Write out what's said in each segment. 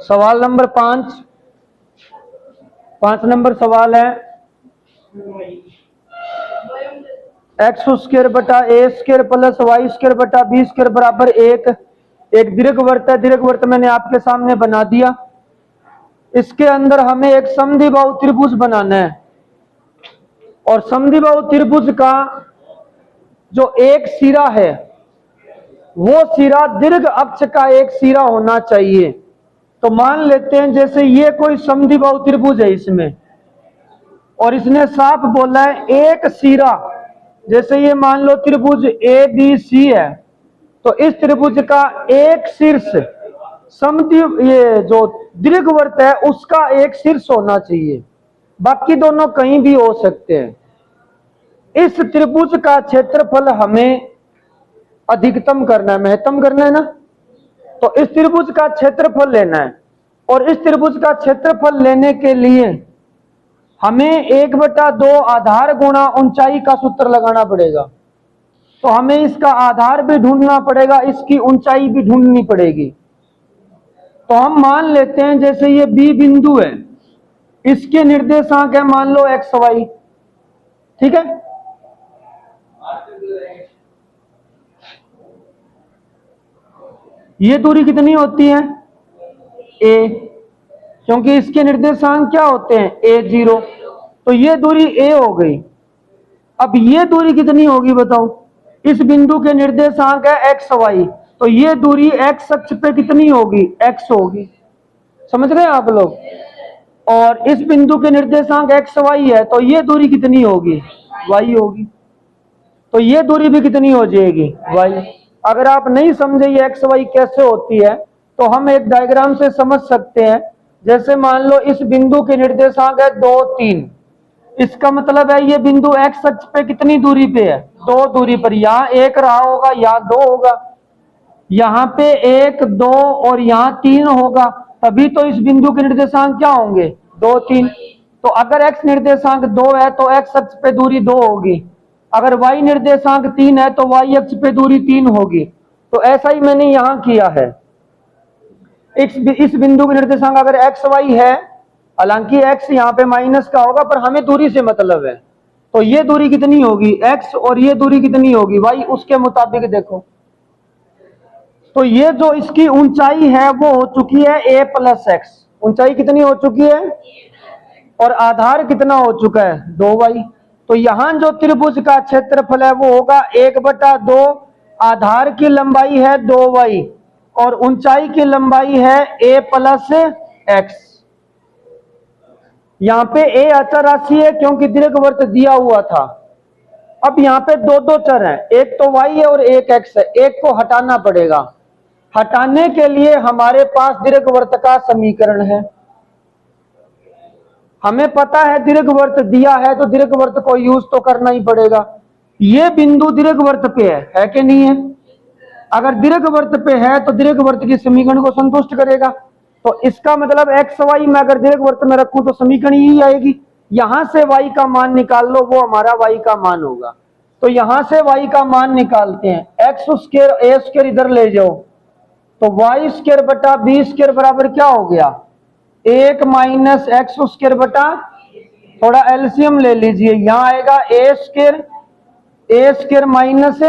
सवाल number 5 number सवाल है एक्स स्क्वायर बटा ए स्क्वायर प्लस वाई स्क्वायर बटा बी स्क्वायर बराबर एक दीर्घवृत्त है। दीर्घवृत्त मैंने आपके सामने बना दिया। इसके अंदर हमें एक समद्विबाहु त्रिभुज बनाना है और समद्विबाहु त्रिभुज का जो एक सिरा है वो सिरा दीर्घ अक्ष का एक सिरा होना चाहिए। तो मान लेते हैं जैसे ये कोई समद्विबाहु त्रिभुज है इसमें, और इसने साफ बोला है एक सिरा, जैसे ये मान लो त्रिभुज ए बी सी है, तो इस त्रिभुज का एक शीर्ष समद्विब ये जो दीर्घवृत्त है उसका एक शीर्ष होना चाहिए, बाकी दोनों कहीं भी हो सकते हैं। इस त्रिभुज का क्षेत्रफल हमें अधिकतम करना है, महत्तम करना है ना। तो इस त्रिभुज का क्षेत्रफल लेना है और इस त्रिभुज का क्षेत्रफल लेने के लिए हमें 1/2 आधार गुणा ऊंचाई का सूत्र लगाना पड़ेगा। तो हमें इसका आधार भी ढूंढना पड़ेगा, इसकी ऊंचाई भी ढूंढनी पड़ेगी। तो हम मान लेते हैं जैसे ये बी बिंदु है, इसके निर्देशांक है मान लो एक्स वाई, ठीक है। ये दूरी कितनी होती है ए, क्योंकि इसके निर्देशांक क्या होते हैं a0, तो ये दूरी a हो गई। अब ये दूरी कितनी होगी बताओ, इस बिंदु के निर्देशांक है एक्स वाई, तो ये दूरी एक्स अक्ष पे कितनी होगी x होगी, समझ गए आप लोग। और इस बिंदु के निर्देशांक एक्स वाई है तो ये दूरी कितनी होगी y होगी, तो ये दूरी भी कितनी हो जाएगी y। अगर आप नहीं समझे ये एक्स वाई कैसे होती है तो हम एक डायग्राम से समझ सकते हैं। जैसे मान लो इस बिंदु के निर्देशांक है 2 3, इसका मतलब है ये बिंदु एक्स अक्ष पे कितनी दूरी पे है 2 दूरी पर, यहाँ 1 रहा होगा यहाँ 2 होगा, यहाँ पे 1 2 और यहाँ 3 होगा, तभी तो इस बिंदु के निर्देशांक क्या होंगे 2 3। तो अगर x निर्देशांक 2 है तो x अक्ष पे दूरी 2 होगी, अगर y निर्देशांक 3 है तो y अक्ष पे दूरी 3 होगी। तो ऐसा ही मैंने यहां किया है। इस बिंदु के निर्देशांक अगर x y है, हालांकि x यहाँ पे माइनस का होगा पर हमें दूरी से मतलब है, तो ये दूरी कितनी होगी x और ये दूरी कितनी होगी y, उसके मुताबिक देखो। तो ये जो इसकी ऊंचाई है वो हो चुकी है a प्लस एक्स, ऊंचाई कितनी हो चुकी है, और आधार कितना हो चुका है 2y। तो यहां जो त्रिभुज का क्षेत्रफल है वो होगा 1/2, आधार की लंबाई है 2y और ऊंचाई की लंबाई है a प्लस एक्स। यहां पे a अचर राशि है क्योंकि दीर्घवृत्त दिया हुआ था। अब यहाँ पे 2 चर हैं, एक तो y है और एक x है, एक को हटाना पड़ेगा। हटाने के लिए हमारे पास दीर्घवृत्त का समीकरण है। हमें पता है दीर्घवृत्त दिया है तो दीर्घवृत्त को यूज तो करना ही पड़ेगा। ये बिंदु दीर्घवृत्त पे है कि नहीं है। अगर दीर्घवृत्त पे है तो दीर्घवृत्त की समीकरण को संतुष्ट करेगा। तो इसका मतलब एक्स वाई में अगर दीर्घवृत्त में रखूं तो समीकरण ही आएगी। यहां से y का मान निकाल लो, वो हमारा y का मान होगा। तो यहां से y का मान निकालते हैं, एक्स स्क्वायर ए स्क्वायर इधर ले जाओ तो वाई स्क्वायर बटा बी स्क्वायर बराबर क्या हो गया 1 माइनस एक्स स्क्वायर बटा, थोड़ा एलसीएम ले लीजिए, यहां आएगा ए स्क्वायर माइनस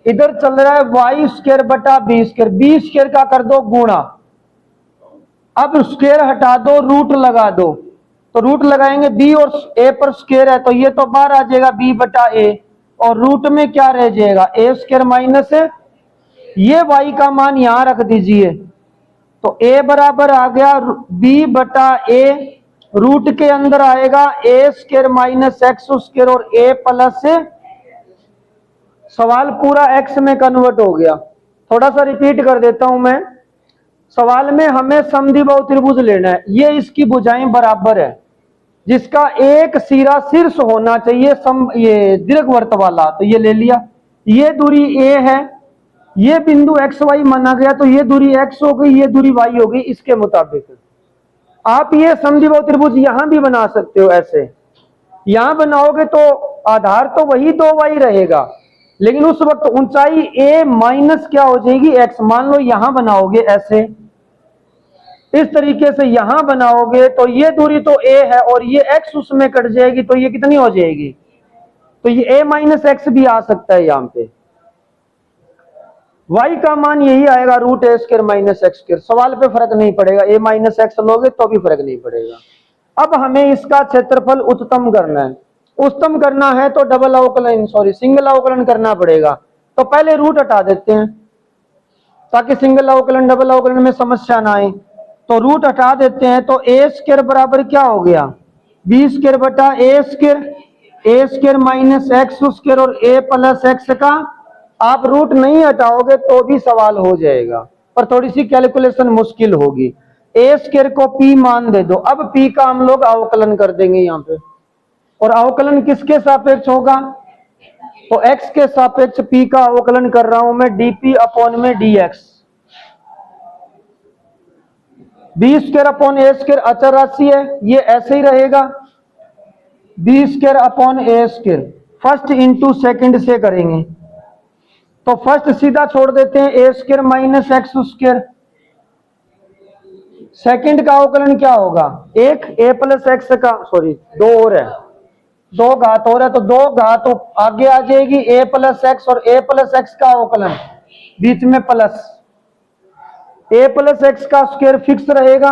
इधर चल रहा है वाई स्क्वायर बटा बी स्क्वायर का कर दो गुणा। अब स्क्वायर हटा दो, रूट लगा दो, तो रूट लगाएंगे b और a पर स्क्वायर है तो ये तो बाहर आ जाएगा b बटा a, और रूट में क्या रह जाएगा a स्क्वायर माइनस ये y का मान यहां रख दीजिए। तो a बराबर आ गया b बटा a, रूट के अंदर आएगा a square minus X square और a प्लस, सवाल पूरा x में कन्वर्ट हो गया। थोड़ा सा रिपीट कर देता हूं मैं। सवाल में हमें समद्विबाहु त्रिभुज लेना है, ये इसकी भुजाएं बराबर है, जिसका एक सिरा शीर्ष होना चाहिए ये दीर्घवृत्त वाला, तो ये ले लिया। ये दूरी a है, ये बिंदु एक्स वाई माना गया तो ये दूरी x हो गई, ये दूरी y हो गई। इसके मुताबिक आप ये समद्विबाहु त्रिभुज यहां भी बना सकते हो। ऐसे यहां बनाओगे तो आधार तो वही 2y रहेगा, लेकिन उस वक्त ऊंचाई a माइनस क्या हो जाएगी x। मान लो यहां बनाओगे ऐसे, इस तरीके से यहां बनाओगे तो ये दूरी तो a है और ये x उसमें कट जाएगी, तो ये कितनी हो जाएगी, तो ये a माइनस एक्स भी आ सकता है यहां पे। y का मान यही आएगा root a square minus X square, सवाल पे फर्क नहीं पड़ेगा, a माइनस एक्स लोगे तो भी फर्क नहीं पड़ेगा। अब हमें इसका क्षेत्रफल उच्चतम करना है। उच्चतम करना है तो डबल अवकलन सिंगल अवकलन करना पड़ेगा। तो पहले रूट हटा देते हैं ताकि सिंगल अवकलन डबल अवकलन में समस्या ना आए। तो रूट हटा देते हैं, तो ए स्क्वायर बराबर क्या हो गया, बी स्क्वायर बटा ए स्क्वायर माइनस एक्स स्क्वायर और ए प्लस एक्स का आप रूट नहीं हटाओगे तो भी सवाल हो जाएगा, पर थोड़ी सी कैलकुलेशन मुश्किल होगी। ए स्क्वायर को पी मान दे दो। अब पी का हम लोग अवकलन कर देंगे यहां पे, और अवकलन किसके सापेक्ष होगा, तो x के सापेक्ष p का अवकलन कर रहा हूं मैं, dp अपॉन में dx। B square upon A square अचर राशि है, ये ऐसे ही रहेगा, B square upon A square first into second से करेंगे। तो फर्स्ट सीधा छोड़ देते हैं, A square minus X square. Second का अवकलन क्या होगा, एक ए प्लस एक्स का, सॉरी दो और है, दो घात और है, तो दो घात तो आगे आ जाएगी ए प्लस एक्स, और ए प्लस एक्स का अवकलन बीच में प्लस, ए प्लस एक्स का स्क्वायर फिक्स रहेगा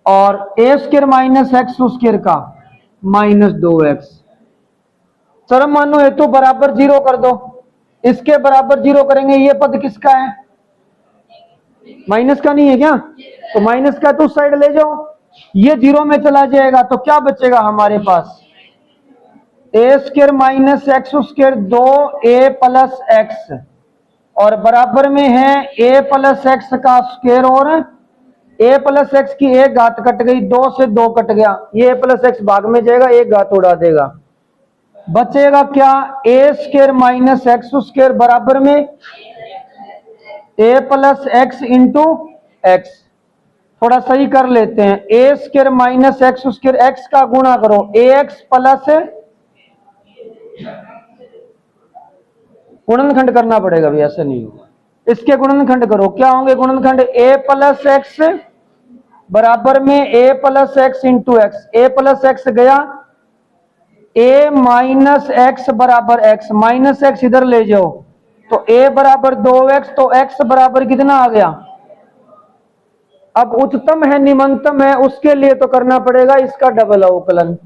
और ए स्क्वायर माइनस एक्स स्क्वायर का माइनस 2x। चरम मानो हेतु बराबर जीरो कर दो, इसके बराबर जीरो करेंगे, ये पद किसका है, माइनस का नहीं है क्या, तो माइनस का तो उस साइड ले जाओ, ये जीरो में चला जाएगा, तो क्या बचेगा हमारे पास, A square minus X square 2a plus X, और बराबर में है a प्लस एक्स का स्क्वायर, और a प्लस एक्स की एक घात कट गई, 2 से 2 कट गया, ये a प्लस एक्स भाग में जाएगा, एक घात उड़ा देगा, बचेगा क्या, a square minus X square बराबर में a plus X into X. थोड़ा सही कर लेते हैं, A square minus X square, X का गुणा करो ए एक्स प्लस, गुणनखंड करना पड़ेगा भी, ऐसे नहीं होगा, इसके गुणनखंड करो, क्या होंगे गुणनखंड, ए प्लस एक्स बराबर में ए प्लस एक्स इंटू एक्स, ए प्लस एक्स गया, ए माइनस एक्स बराबर एक्स, माइनस एक्स इधर ले जाओ, तो ए बराबर 2x, तो x बराबर कितना आ गया, अब उच्चतम है निम्नतम है, उसके लिए तो करना पड़ेगा इसका डबल अवकलन।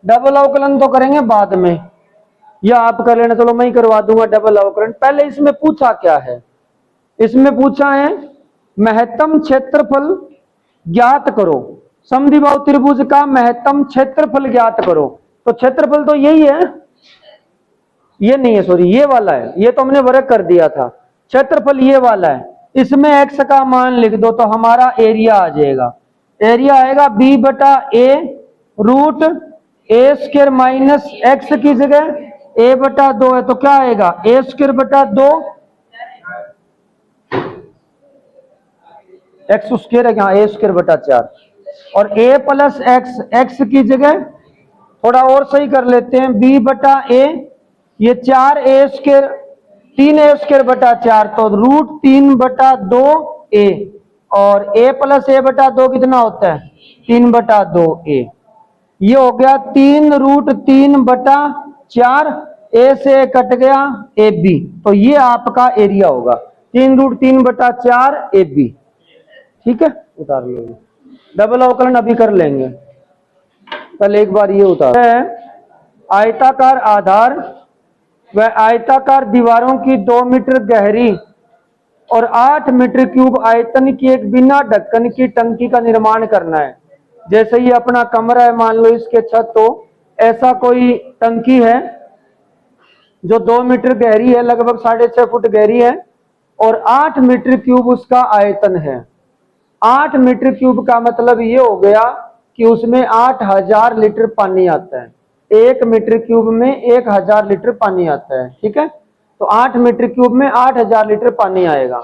डबल अवकलन तो करेंगे बाद में, या आप कर लेना, चलो मैं ही करवा दूंगा डबल अवकलन। पहले इसमें पूछा क्या है, इसमें पूछा है महत्तम क्षेत्रफल ज्ञात करो, समद्विबाहु त्रिभुज का महत्तम क्षेत्रफल ज्ञात करो। तो क्षेत्रफल तो यही है, ये नहीं है, सॉरी ये वाला है, ये तो हमने वर्ग कर दिया था, क्षेत्रफल ये वाला है, इसमें x का मान लिख दो तो हमारा एरिया आ जाएगा, एरिया आएगा b बटा a root a square minus x की जगह a बटा 2 है, तो क्या आएगा a स्क्वायर बटा 2 एक्स स्क्वायर है, यहाँ a स्क्वायर बटा 4, और a प्लस एक्स, एक्स की जगह थोड़ा और सही कर लेते हैं, b बटा a, ये 4a स्क्वायर 3a स्क्वायर बटा 4, तो रूट 3 बटा 2a, और a प्लस a बटा 2 कितना होता है 3 बटा 2a, ये हो गया 3 रूट 3 बटा 4, a से कट गया ab, तो ये आपका एरिया होगा 3 रूट 3 बटा 4 ab। ठीक है, उतार लो, डबल अवकलन अभी कर लेंगे, पहले एक बार ये उतार है। आयताकार आधार व आयताकार दीवारों की 2 मीटर गहरी और 8 मीटर क्यूब आयतन की एक बिना ढक्कन की टंकी का निर्माण करना है। जैसे ये अपना कमरा है, मान लो इसके छत, तो ऐसा कोई टंकी है जो 2 मीटर गहरी है, लगभग 6.5 फुट गहरी है, और 8 मीटर क्यूब उसका आयतन है। 8 मीटर क्यूब का मतलब ये हो गया कि उसमें 8000 लीटर पानी आता है, 1 मीटर क्यूब में 1000 लीटर पानी आता है। ठीक है, तो 8 मीटर क्यूब में 8000 लीटर पानी आएगा।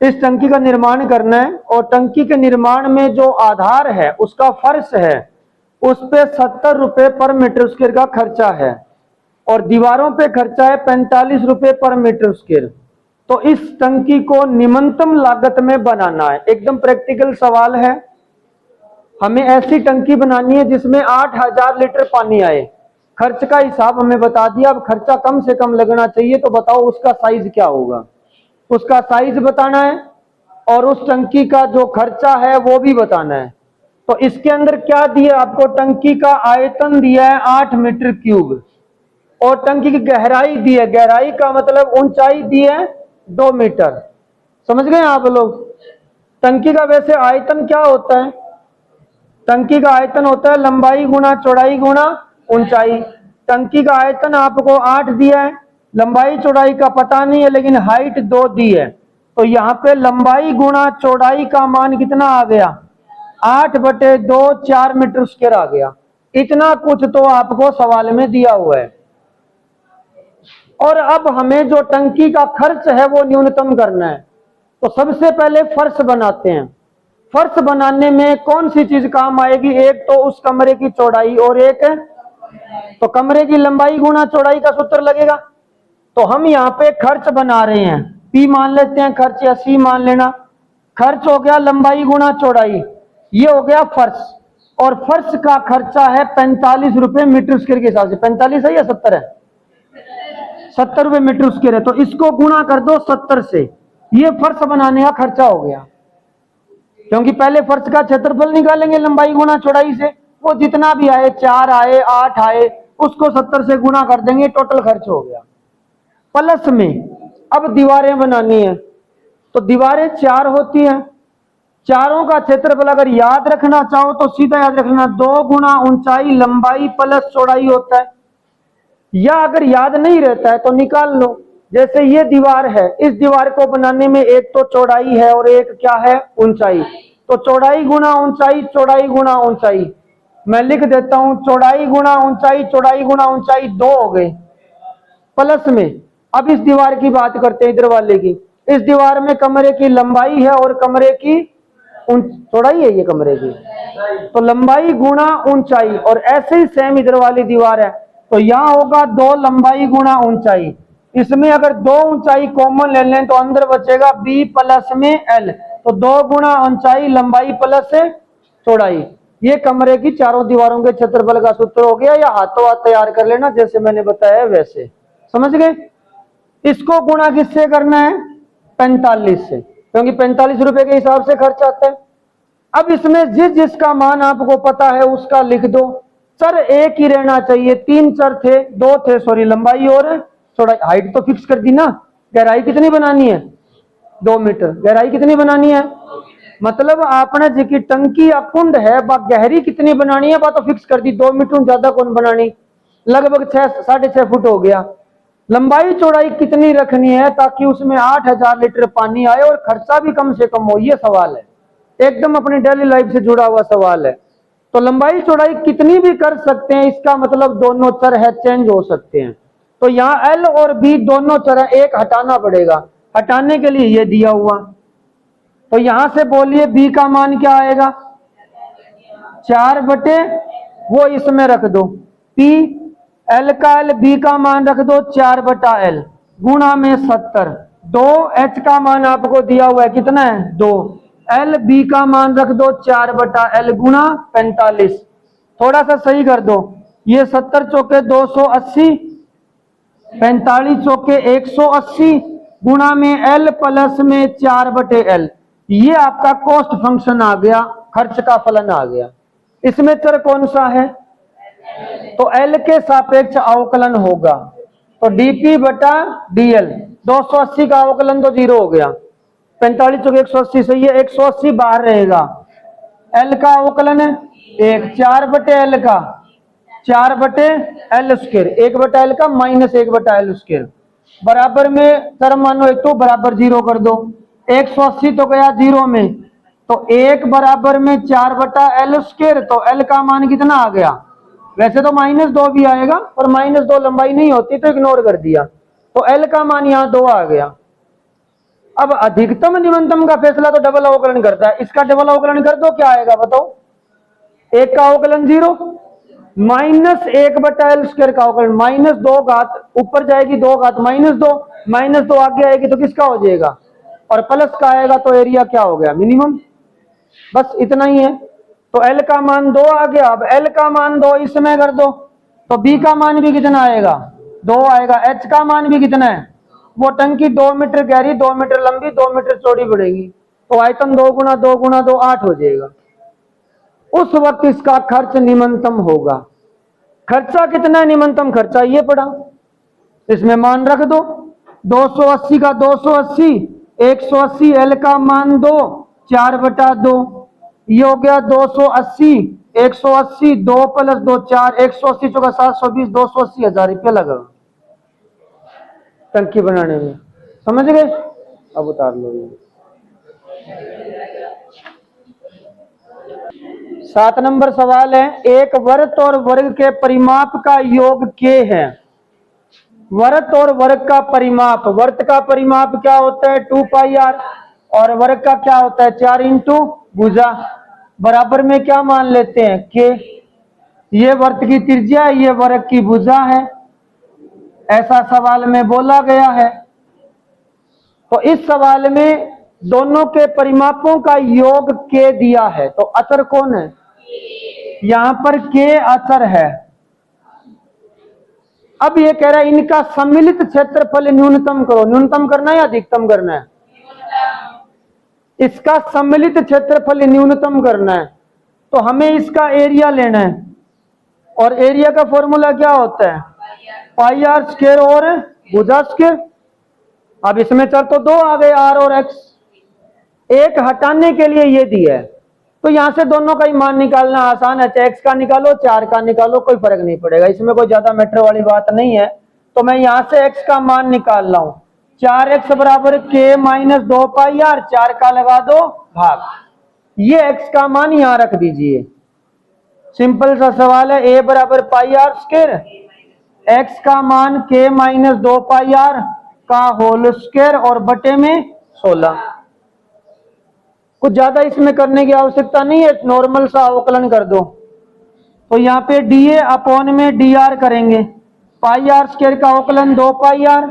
इस टंकी का निर्माण करना है, और टंकी के निर्माण में जो आधार है उसका फर्श है, उस पे 70 रुपए पर मीटर स्क्वायर का खर्चा है, और दीवारों पे खर्चा है 45 रुपए पर मीटर स्क्वायर। तो इस टंकी को न्यूनतम लागत में बनाना है। एकदम प्रैक्टिकल सवाल है। हमें ऐसी टंकी बनानी है जिसमें 8000 लीटर पानी आए। खर्च का हिसाब हमें बता दिया, अब खर्चा कम से कम लगना चाहिए, तो बताओ उसका साइज क्या होगा। उसका साइज बताना है और उस टंकी का जो खर्चा है वो भी बताना है। तो इसके अंदर क्या दिया आपको, टंकी का आयतन दिया है 8 मीटर क्यूब और टंकी की गहराई दी है, गहराई का मतलब ऊंचाई दी है 2 मीटर। समझ गए आप लोग। टंकी का वैसे आयतन क्या होता है, टंकी का आयतन होता है लंबाई गुना चौड़ाई गुना ऊंचाई। टंकी का आयतन आपको 8 दिया है, लंबाई चौड़ाई का पता नहीं है लेकिन हाइट 2 दी है, तो यहाँ पे लंबाई गुना चौड़ाई का मान कितना आ गया, 8/2 4 मीटर स्क्वायर आ गया। इतना कुछ तो आपको सवाल में दिया हुआ है। और अब हमें जो टंकी का खर्च है वो न्यूनतम करना है। तो सबसे पहले फर्श बनाते हैं। फर्श बनाने में कौन सी चीज काम आएगी, एक तो उस कमरे की चौड़ाई और एक तो कमरे की लंबाई गुना चौड़ाई का सूत्र लगेगा। तो हम यहाँ पे खर्च बना रहे हैं, पी मान लेते हैं खर्च या सी मान लेना। खर्च हो गया लंबाई गुना चौड़ाई, ये हो गया फर्श। और फर्श का खर्चा है 45 रुपए मीटर स्क्वायर के हिसाब से। 45 है या 70 है, 70 रुपए मीटर स्क्वायर है। तो इसको गुणा कर दो 70 से, ये फर्श बनाने का खर्चा हो गया। क्योंकि पहले फर्श का क्षेत्रफल निकालेंगे लंबाई गुना चौड़ाई से, वो जितना भी आए 4 आए 8 आए उसको 70 से गुणा कर देंगे, टोटल खर्च हो गया। प्लस में अब दीवारें बनानी है, तो दीवारें 4 होती हैं, चारों का क्षेत्रफल अगर याद रखना चाहो तो सीधा याद रखना 2 गुना ऊंचाई लंबाई प्लस चौड़ाई होता है, या अगर याद नहीं रहता है तो निकाल लो। जैसे ये दीवार है, इस दीवार को बनाने में एक तो चौड़ाई है और एक क्या है, ऊंचाई। तो चौड़ाई गुना ऊंचाई, चौड़ाई गुना ऊंचाई, मैं लिख देता हूं चौड़ाई गुना ऊंचाई, चौड़ाई गुना ऊंचाई 2 हो गए। प्लस में अब इस दीवार की बात करते हैं, इधर वाले की। इस दीवार में कमरे की लंबाई है और कमरे की चौड़ाई है, ये कमरे की, तो लंबाई गुना ऊंचाई। और ऐसे ही सेम इधर वाली दीवार है, तो यहां होगा 2 लंबाई गुना ऊंचाई। इसमें अगर 2 ऊंचाई कॉमन ले लें तो अंदर बचेगा b प्लस में l, तो 2 गुना ऊंचाई लंबाई प्लस चौड़ाई। ये कमरे की चारों दीवारों के क्षेत्रफल का सूत्र हो गया, या हाथों हाथ तैयार कर लेना जैसे मैंने बताया वैसे। समझ गए। इसको गुणा किससे करना है, 45 से, क्योंकि 45 रुपए के हिसाब से खर्च आता है। अब इसमें जिस जिसका मान आपको पता है उसका लिख दो। चर एक ही रहना चाहिए, 3 चर थे, 2 थे सॉरी, लंबाई और चौड़ाई। हाइट तो फिक्स कर दी ना। गहराई कितनी बनानी है, 2 मीटर। गहराई कितनी बनानी है, मतलब आपने जी की टंकी या कुंड है बा गहरी कितनी बनानी है, बात तो फिक्स कर दी, 2 मीटर ज्यादा कौन बनानी, लगभग 6-6.5 फुट हो गया। लंबाई चौड़ाई कितनी रखनी है ताकि उसमें 8000 लीटर पानी आए और खर्चा भी कम से कम हो, ये सवाल है। एकदम अपनी डेली लाइफ से जुड़ा हुआ सवाल है। तो लंबाई चौड़ाई कितनी भी कर सकते हैं, इसका मतलब दोनों चर है, चेंज हो सकते हैं। तो यहाँ L और B दोनों चर है, एक हटाना पड़ेगा, हटाने के लिए ये दिया हुआ। तो यहां से बोलिए B का मान क्या आएगा, 4/, वो इसमें रख दो P, L का L, B का मान रख दो 4/L गुणा में 70। 2 H का मान आपको दिया हुआ है कितना है, 2। L B का मान रख दो 4/L गुणा 45। थोड़ा सा सही कर दो, ये 70 चौके 280, 45 चौके 180 गुणा में L प्लस में 4/L। ये आपका कॉस्ट फंक्शन आ गया, खर्च का फलन आ गया। इसमें चर कौन सा है, तो L के सापेक्ष अवकलन होगा, तो dp/dl। 280 का अवकलन तो 0 हो गया, 45 चौके 180 से ये 180 बाहर रहेगा। L का अवकलन है 1, 4/L का 4/L स्क्वायर, 1/L का माइनस 1/L स्क्वायर, बराबर में चर मानो एक तो बराबर 0 कर दो। 180 तो गया 0 में, तो 1 बराबर में 4/L स्क्वायर, तो L का मान कितना आ गया, वैसे तो -2 भी आएगा पर -2 लंबाई नहीं होती तो इग्नोर कर दिया, तो L का मान यहाँ 2 आ गया। अब अधिकतम न्यूनतम का फैसला तो डबल अवकलन करता है, इसका डबल अवकलन कर दो क्या आएगा बताओ, 1 का अवकलन 0, माइनस 1/L² का अवकलन, माइनस 2 घात ऊपर जाएगी 2 घात माइनस दो आगे आएगी तो किसका हो जाएगा, और प्लस का आएगा तो एरिया क्या हो गया, मिनिमम। बस इतना ही है। तो L का मान 2 आ गया। अब L का मान 2 इसमें कर दो तो B का मान भी कितना आएगा, 2 आएगा। H का मान भी कितना है, वो टंकी 2 मीटर गहरी 2 मीटर लंबी 2 मीटर चौड़ी बढ़ेगी, तो आयतन 2 गुना 2 गुना 2 8 हो जाएगा। उस वक्त इसका खर्च निम्नतम होगा। खर्चा कितना है, निम्नतम खर्चा ये पड़ा, इसमें मान रख दो 280 का 280 180, L का मान 2 4/2, ये हो गया 280 180 2 + 2 4 180 चौका 720 280 हजार रुपया लगा टंकी बनाने में, समझ गए। अब उतार लो। 7 नंबर सवाल है, एक वृत्त और वर्ग के परिमाप का योग k है। वृत्त और वर्ग का परिमाप, वृत्त का परिमाप क्या होता है 2πr, और वर्ग का क्या होता है 4 × भुजा, बराबर में क्या मान लेते हैं k। ये वृत्त की त्रिज्या, ये वर्ग की भुजा है, ऐसा सवाल में बोला गया है। तो इस सवाल में दोनों के परिमापों का योग k दिया है, तो अचर कौन है, यहां पर k अचर है। अब ये कह रहा है इनका सम्मिलित क्षेत्रफल न्यूनतम करो, न्यूनतम करना है या अधिकतम करना है, इसका सम्मिलित क्षेत्रफल न्यूनतम करना है, तो हमें इसका एरिया लेना है, और एरिया का फॉर्मूला क्या होता है πr² और भुजा स्क्वायर। अब इसमें चर तो 2 आ गए r और x, एक हटाने के लिए ये दिया है, तो यहां से दोनों का ही मान निकालना आसान है, चाहे x का निकालो 4 का निकालो कोई फर्क नहीं पड़ेगा, इसमें कोई ज्यादा मैटर वाली बात नहीं है। तो मैं यहां से x का मान निकाल रहा हूं, 4x = k - 2πr, 4 का लगा दो भाग, ये x का मान यहां रख दीजिए। सिंपल सा सवाल है, a = πr², x का मान k - 2πr का होल स्क्वायर और बटे में 16। कुछ ज्यादा इसमें करने की आवश्यकता नहीं है, नॉर्मल सा अवकलन कर दो। तो यहाँ पे dA/dr करेंगे, πr² का अवकलन 2πr,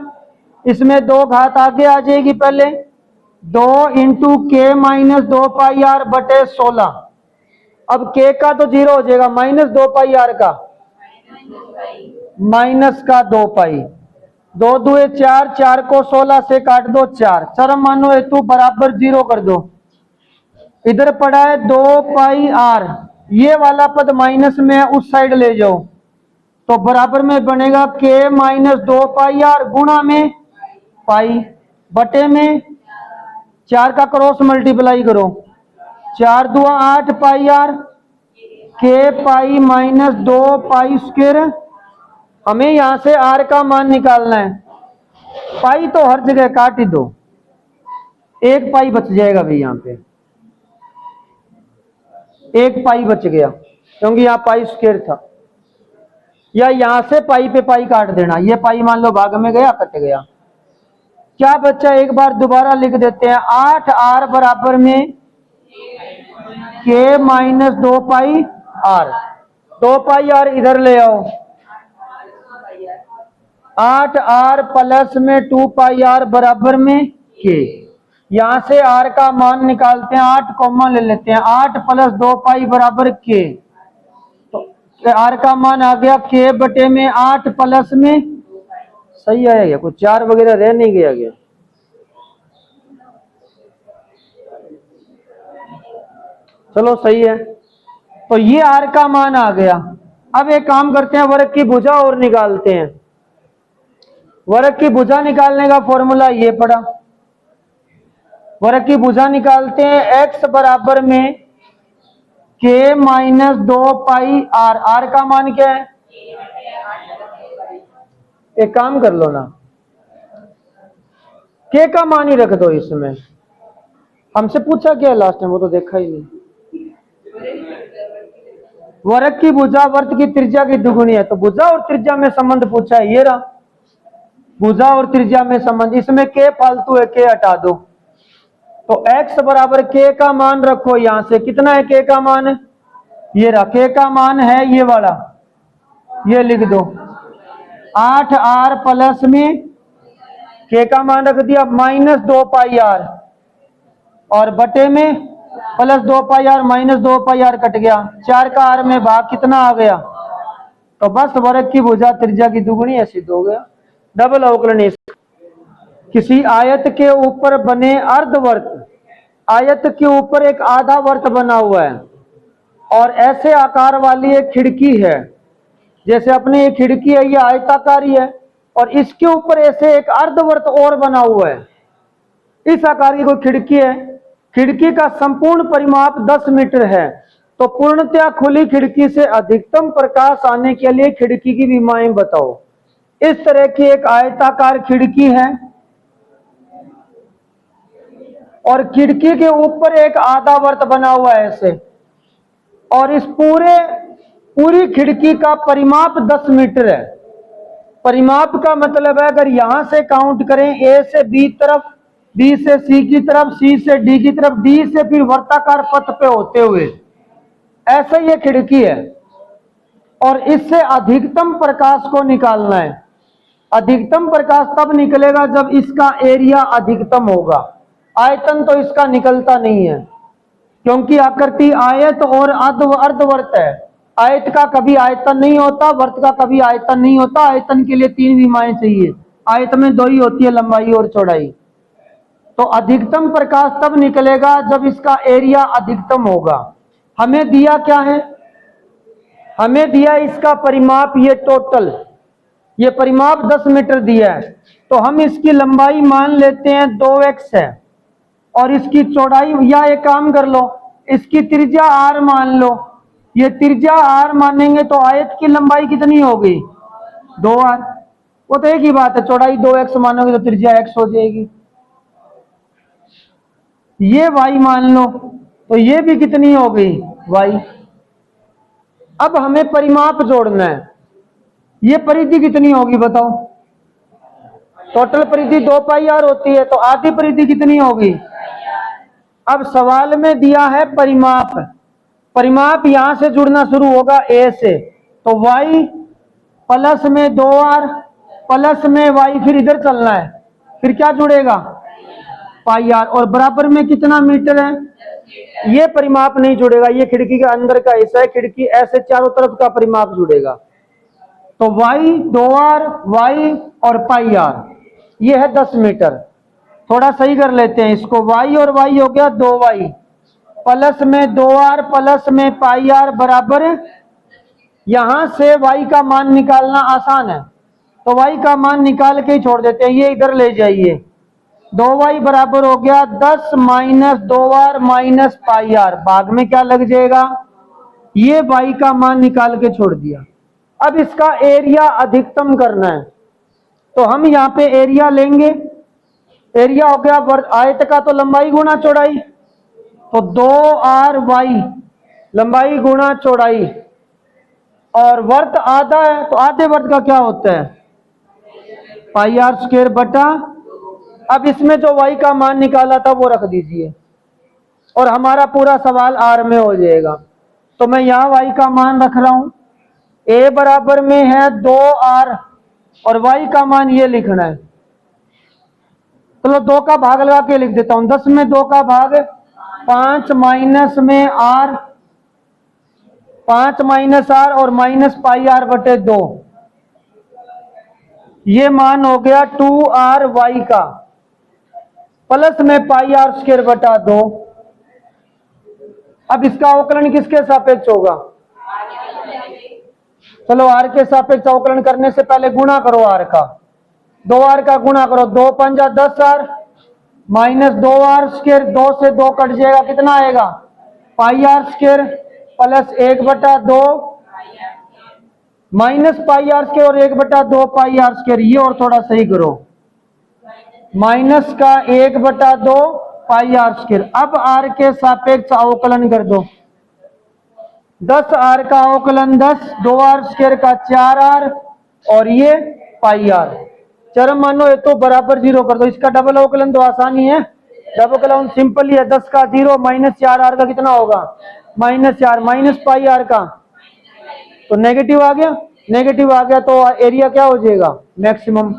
इसमें 2 घात आगे आ जाएगी, पहले 2 × k - 2πr बटे 16। अब k का तो 0 हो जाएगा, -2πr का -2π, 2 × 2 = 4, 4 को 16 से काट दो 4, चरम मानो हेतु बराबर 0 कर दो। इधर पड़ा है 2πr, ये वाला पद माइनस में उस साइड ले जाओ, तो बराबर में बनेगा k - 2πr गुणा में पाई बटे में 4 का क्रॉस मल्टीप्लाई करो, 4 × 2 = 8πr, k पाई - 2π²। हमें यहां से r का मान निकालना है, पाई तो हर जगह काट ही दो, 1 पाई बच जाएगा भाई, यहां पे 1 पाई बच गया क्योंकि यहाँ π² था, या यहां से पाई पे पाई काट देना, ये पाई मान लो भाग में गया कट गया, क्या बच्चा एक बार दोबारा लिख देते हैं, 8r बराबर में k - 2πr, 2πr इधर ले आओ, 8r प्लस में 2πr बराबर में k, यहां से r का मान निकालते हैं, 8 कॉमन ले लेते हैं, 8 + 2π बराबर k, तो r का मान आ गया k बटे में 8 प्लस में, सही आया क्या, कुछ 4 वगैरह रह नहीं गया क्या, चलो सही है। तो ये r का मान आ गया। अब एक काम करते हैं, वर्ग की भुजा और निकालते हैं। वर्ग की भुजा निकालने का फॉर्मूला ये पड़ा, वर्ग की भुजा निकालते हैं, x बराबर में k - 2πr, r का मान क्या है, एक काम कर लो ना, k का मान ही रख दो इसमें, हमसे पूछा क्या लास्ट में, वो तो देखा ही नहीं। वर्ग की भुजा वर्त की त्रिज्या की दुगुनी है, तो भुजा और त्रिज्या में संबंध पूछा है, ये रहा भुजा और त्रिज्या में संबंध, इसमें k फालतू है, k हटा दो, तो x बराबर k का मान रखो, यहां से कितना है k का मान, ये रहा k का मान है ये वाला ये लिख दो 8r प्लस में के का मान रख दिया -2πr और बटे में +2πr -2πr कट गया 4 का r में भाग कितना आ गया। तो बस वर्ग की भुजा त्रिज्या की दुगुनी है, सिद्ध हो गया। डबल अवकलन। किसी आयत के ऊपर बने अर्धवर्त, आयत के ऊपर एक आधा वर्त बना हुआ है और ऐसे आकार वाली एक खिड़की है, जैसे अपने ये खिड़की है, ये आयताकारी है और इसके ऊपर ऐसे एक अर्धवर्त और बना हुआ है। इस आकार की कोई खिड़की है, खिड़की का संपूर्ण परिमाप 10 मीटर है। तो पूर्णतया खुली खिड़की से अधिकतम प्रकाश आने के लिए खिड़की की विमाएं बताओ। इस तरह की एक आयताकार खिड़की है और खिड़की के ऊपर एक आधा वर्त बना हुआ है ऐसे, और इस पूरी खिड़की का परिमाप 10 मीटर है। परिमाप का मतलब है अगर यहां से काउंट करें ए से बी तरफ, बी से सी की तरफ, सी से डी की तरफ, डी से फिर वर्ताकार पथ पे होते हुए, ऐसे ये खिड़की है और इससे अधिकतम प्रकाश को निकालना है। अधिकतम प्रकाश तब निकलेगा जब इसका एरिया अधिकतम होगा। आयतन तो इसका निकलता नहीं है क्योंकि आकृति आयत और अर्धवर्त है। आयत का कभी आयतन नहीं होता, वर्त का कभी आयतन नहीं होता। आयतन के लिए 3 विमाएं चाहिए, आयत में 2 ही होती है, लंबाई और चौड़ाई। तो अधिकतम प्रकाश तब निकलेगा जब इसका एरिया अधिकतम होगा। हमें दिया क्या है, हमें दिया इसका परिमाप, ये टोटल, ये परिमाप 10 मीटर दिया है। तो हम इसकी लंबाई मान लेते हैं 2x है और इसकी चौड़ाई, या एक काम कर लो, इसकी त्रिज्या r मान लो। ये त्रिज्या r मानेंगे तो आयत की लंबाई कितनी होगी 2r। वो तो एक ही बात है, चौड़ाई 2x मानोगे तो त्रिज्या x हो जाएगी। ये y मान लो तो ये भी कितनी हो गई y। अब हमें परिमाप जोड़ना है, ये परिधि कितनी होगी बताओ। टोटल परिधि 2πr होती है तो आधी परिधि कितनी होगी। अब सवाल में दिया है परिमाप, परिमाप यहां से जुड़ना शुरू होगा a से, तो y प्लस में 2r प्लस में y, फिर इधर चलना है, फिर क्या जुड़ेगा πr, और बराबर में कितना मीटर है। ये परिमाप नहीं जुड़ेगा, ये खिड़की के अंदर का हिस्सा है, खिड़की ऐसे चारों तरफ का परिमाप जुड़ेगा। तो y 2r y और πr, ये है 10 मीटर। थोड़ा सही कर लेते हैं इसको, y और y हो गया 2y प्लस में 2r प्लस में πr बराबर, यहां से y का मान निकालना आसान है तो y का मान निकाल के ही छोड़ देते हैं, ये इधर ले जाइए। 2y बराबर हो गया 10 माइनस 2r माइनस πr, भाग में क्या लग जाएगा, ये y का मान निकाल के छोड़ दिया। अब इसका एरिया अधिकतम करना है तो हम यहाँ पे एरिया लेंगे। एरिया हो गया आयत का तो लंबाई गुना चौड़ाई, तो 2ry लंबाई गुना चौड़ाई, और वर्त आधा है तो आधे वर्त का क्या होता है πr² बटा। अब इसमें जो y का मान निकाला था वो रख दीजिए और हमारा पूरा सवाल r में हो जाएगा। तो मैं यहाँ y का मान रख रहा हूं, a बराबर में है 2r और y का मान ये लिखना है। चलो 2 का भाग लगा के लिख देता हूं, 10 में 2 का भाग 5 माइनस में r, 5 माइनस r और माइनस πr बटे 2, ये मान हो गया 2ry का, प्लस में πr² बटा 2। अब इसका अवकलन किसके सापेक्ष होगा, चलो r के सापेक्ष अवकलन करने से पहले गुणा करो r का, 2r का गुणा करो, 2 पंजा 10r माइनस 2r², 2 से 2 कट जाएगा, कितना आएगा πr² प्लस 1 बटा 2 माइनस πr² और 1 बटा 2 πr², ये और थोड़ा सही करो, माइनस का 1 बटा 2 πr²। अब r के सापेक्ष अवकलन कर दो, 10r का अवकलन 10, 2r² का 4r और ये πr। चरम मानो ये तो बराबर 0 कर दो। इसका डबल अवकलन तो आसानी है, डबल अवकलन सिंपल ही है। 10 का 0 माइनस 4r का कितना होगा -4, माइनस πr का तो नेगेटिव आ गया। नेगेटिव आ गया तो एरिया क्या हो जाएगा, मैक्सिमम।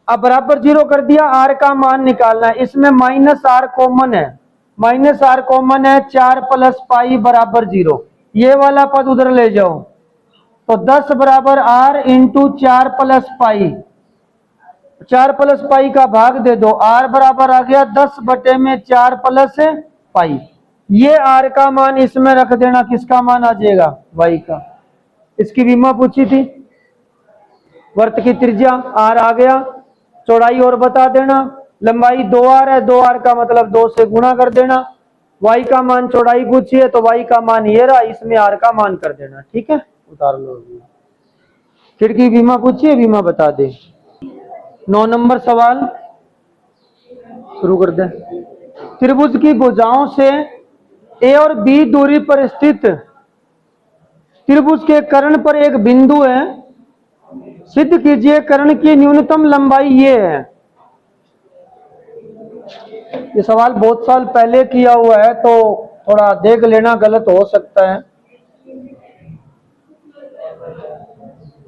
अब बराबर 0 कर दिया, आर का मान निकालना है। इसमें माइनस आर कॉमन है, माइनस आर कॉमन है, 4 प्लस पाई बराबर 0। ये वाला पद उधर ले जाओ, तो 10 बराबर r into 4 plus pi, 4 plus pi का भाग दे दो, आर बराबर आ गया 10 बटे में 4 प्लस पाई। ये आर का मान इसमें रख देना, किसका मान आ जाएगा, वाई का। इसकी विमा पूछी थी, वर्त की त्रिज्या आर आ गया, चौड़ाई और बता देना, लंबाई 2r है, 2r का मतलब 2 से गुणा कर देना, y का मान चौड़ाई पूछी है तो y का मान ये रहा, इसमें r का मान कर देना, ठीक है, उतार लो। खिड़की बीमा पूछी है, बीमा बता दे। 9 नंबर सवाल शुरू कर दे। त्रिभुज की भुजाओं से a और b दूरी पर स्थित त्रिभुज के कर्ण पर एक बिंदु है, सिद्ध कीजिए कर्ण की न्यूनतम लंबाई ये है। ये सवाल बहुत साल पहले किया हुआ है तो थोड़ा देख लेना, गलत हो सकता है।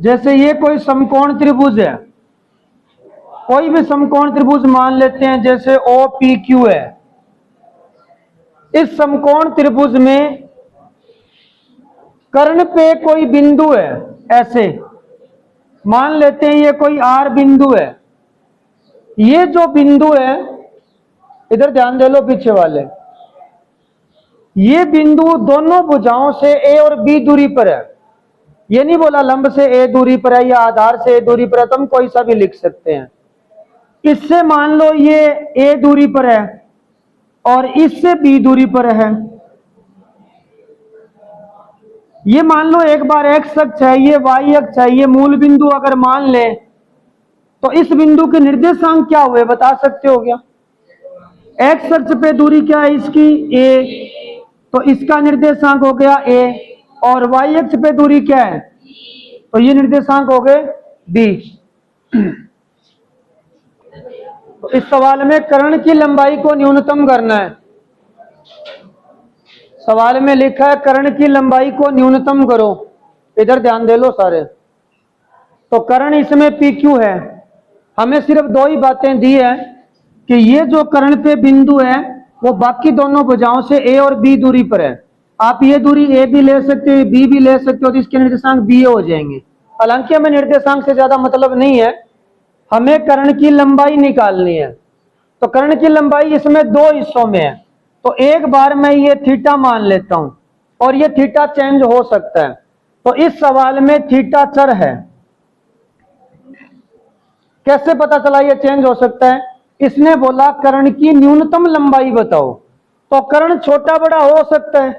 जैसे ये कोई समकोण त्रिभुज है, कोई भी समकोण त्रिभुज मान लेते हैं, जैसे OPQ है। इस समकोण त्रिभुज में कर्ण पे कोई बिंदु है, ऐसे मान लेते हैं ये कोई R बिंदु है। ये जो बिंदु है, इधर ध्यान दे लो पीछे वाले, ये बिंदु दोनों भुजाओं से A और B दूरी पर है। ये नहीं बोला लंब से A दूरी पर है या आधार से A दूरी पर है, तुम कोई सा भी लिख सकते हैं। इससे मान लो ये A दूरी पर है और इससे B दूरी पर है। ये मान लो एक बार x अक्ष है, ये y अक्ष है, ये मूल बिंदु अगर मान ले तो इस बिंदु के निर्देशांक क्या हुए बता सकते हो क्या? x अक्ष पे दूरी क्या है इसकी, a, तो इसका निर्देशांक हो गया a, और y अक्ष पे दूरी क्या है, तो ये निर्देशांक हो गए b। तो इस सवाल में कर्ण की लंबाई को न्यूनतम करना है। सवाल में लिखा है कर्ण की लंबाई को न्यूनतम करो, इधर ध्यान दे लो सारे। तो कर्ण इसमें PQ है, हमें सिर्फ 2 ही बातें दी है कि ये जो कर्ण पे बिंदु है वो बाकी दोनों भुजाओं से A और B दूरी पर है। आप ये दूरी A भी ले सकते हो, B भी ले सकते हो, तो इसके निर्देशांक BA हो जाएंगे। हालांकि हमें निर्देशांक से ज्यादा मतलब नहीं है, हमें कर्ण की लंबाई निकालनी है। तो कर्ण की लंबाई इसमें 2 हिस्सों में है, तो एक बार मैं ये थीटा मान लेता हूं और ये थीटा चेंज हो सकता है। तो इस सवाल में थीटा चर है। कैसे पता चला ये चेंज हो सकता है? इसने बोला कर्ण की न्यूनतम लंबाई बताओ, तो कर्ण छोटा बड़ा हो सकता है।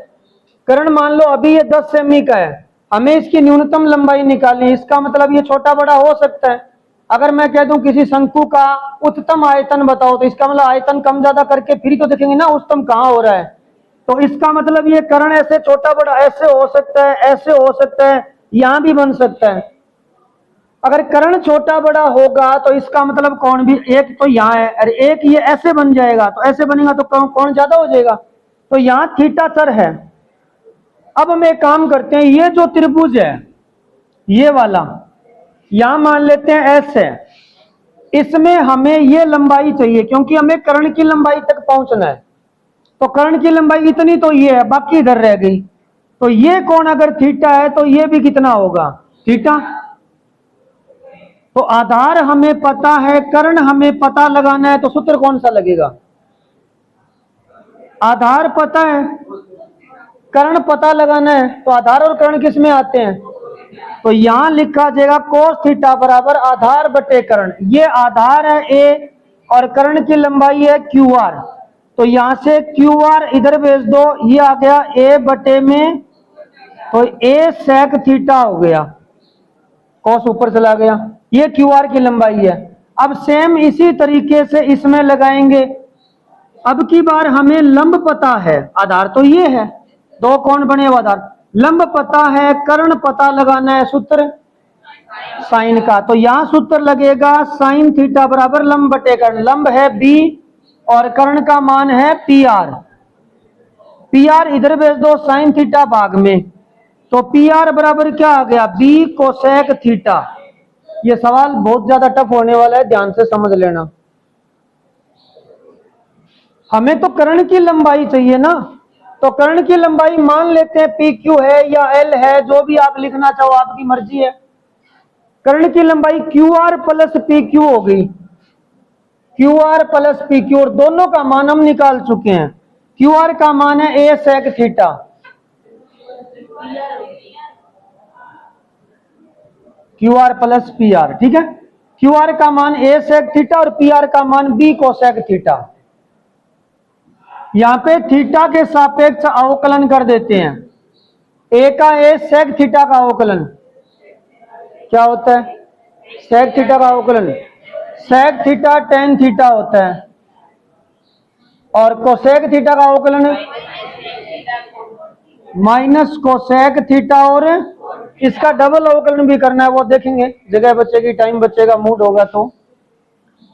कर्ण मान लो अभी ये 10 सेमी का है, हमें इसकी न्यूनतम लंबाई निकालनी है, इसका मतलब ये छोटा बड़ा हो सकता है। अगर मैं कह दूं किसी शंकु का उच्चतम आयतन बताओ, तो इसका मतलब आयतन कम ज्यादा करके फिर तो देखेंगे ना उच्चतम कहां हो रहा है। तो इसका मतलब ये कर्ण ऐसे छोटा बड़ा ऐसे हो सकता है, ऐसे हो सकता है, यहां भी बन सकता है। अगर कर्ण छोटा बड़ा होगा तो इसका मतलब कौन भी, एक तो यहाँ है और एक ये ऐसे बन जाएगा, तो ऐसे बनेगा तो कौन ज्यादा हो जाएगा, तो यहाँ थीटा चर है। अब हम एक काम करते हैं, ये जो त्रिभुज है ये वाला, यहां मान लेते हैं S है, इसमें हमें ये लंबाई चाहिए क्योंकि हमें कर्ण की लंबाई तक पहुंचना है। तो कर्ण की लंबाई इतनी तो ये है, बाकी इधर रह गई। तो ये कोण अगर थीटा है तो ये भी कितना होगा, थीटा। तो आधार हमें पता है, कर्ण हमें पता लगाना है, तो सूत्र कौन सा लगेगा? आधार पता है, कर्ण पता लगाना है, तो आधार और कर्ण किस में आते हैं? तो यहां लिखा जाएगा cos थीटा बराबर आधार बटे कर्ण। ये आधार है a और कर्ण की लंबाई है QR, तो यहां से QR इधर भेज दो, ये आ गया a बटे में, तो a sec थीटा हो गया, cos ऊपर चला गया, ये QR की लंबाई है। अब सेम इसी तरीके से इसमें लगाएंगे। अब की बार हमें लंब पता है, आधार तो ये है, 2 कोण बने हुए आधार, लंब पता है, कर्ण पता लगाना है, सूत्र साइन का। तो यहां सूत्र लगेगा साइन थीटा बराबर लंब बटे कर्ण। लंब है B और कर्ण का मान है PR, PR इधर भेज दो साइन थीटा भाग में, तो पी आर बराबर क्या आ गया, बी कोसेक थीटा। ये सवाल बहुत ज्यादा टफ होने वाला है, ध्यान से समझ लेना। हमें तो कर्ण की लंबाई चाहिए ना, तो कर्ण की लंबाई मान लेते हैं पी क्यू है या एल है, जो भी आप लिखना चाहो आपकी मर्जी है। कर्ण की लंबाई Q R plus P Q हो गई, Q R plus P Q, और दोनों का मान हम निकाल चुके हैं। क्यू आर का मान है A sec theta, Q R plus P R, ठीक है। क्यू आर का मान ए सेक थीटा और पी आर का मान बी कोसेक थीटा। यहां पे थीटा के सापेक्ष अवकलन कर देते हैं। ए का ए सेक थीटा का अवकलन क्या होता है, सेक थीटा का अवकलन सेक थीटा टेन थीटा होता है, और कोसेक थीटा का अवकलन माइनस कोसेक थीटा, और इसका डबल अवकलन भी करना है, वो देखेंगे, जगह बचेगी, टाइम बचेगा, मूड होगा तो।